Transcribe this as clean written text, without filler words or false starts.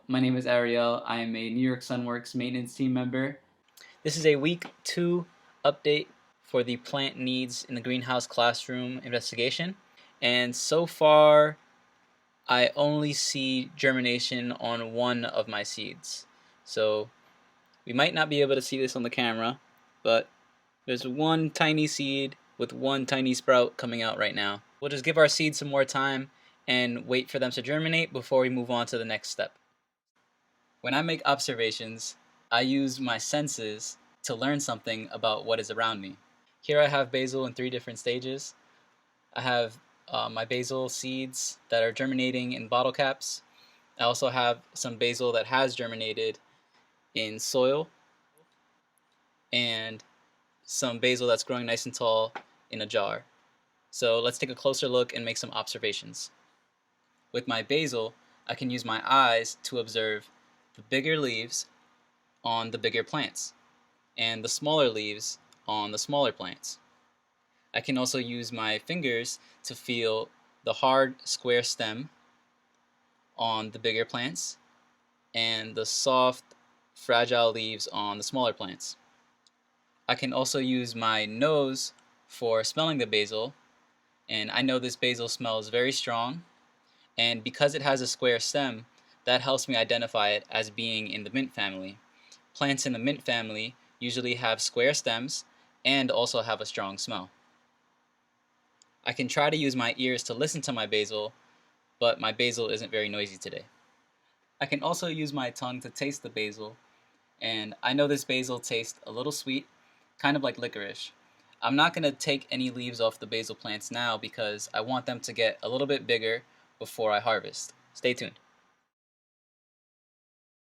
my name is Ariel. I am a New York Sunworks maintenance team member. This is a week 2 update for the plant needs in the greenhouse classroom investigation. And so far, I only see germination on one of my seeds. So we might not be able to see this on the camera, but there's one tiny seed with one tiny sprout coming out right now. We'll just give our seeds some more time and wait for them to germinate before we move on to the next step. When I make observations, I use my senses to learn something about what is around me. Here I have basil in 3 different stages. I have my basil seeds that are germinating in bottle caps. I also have some basil that has germinated in soil, and some basil that's growing nice and tall in a jar. So let's take a closer look and make some observations. With my basil, I can use my eyes to observe the bigger leaves on the bigger plants and the smaller leaves on the smaller plants. I can also use my fingers to feel the hard square stem on the bigger plants and the soft fragile leaves on the smaller plants. I can also use my nose for smelling the basil, and I know this basil smells very strong, and because it has a square stem, that helps me identify it as being in the mint family. Plants in the mint family usually have square stems and also have a strong smell. I can try to use my ears to listen to my basil, but my basil isn't very noisy today. I can also use my tongue to taste the basil, and I know this basil tastes a little sweet, kind of like licorice. I'm not going to take any leaves off the basil plants now because I want them to get a little bit bigger before I harvest. Stay tuned.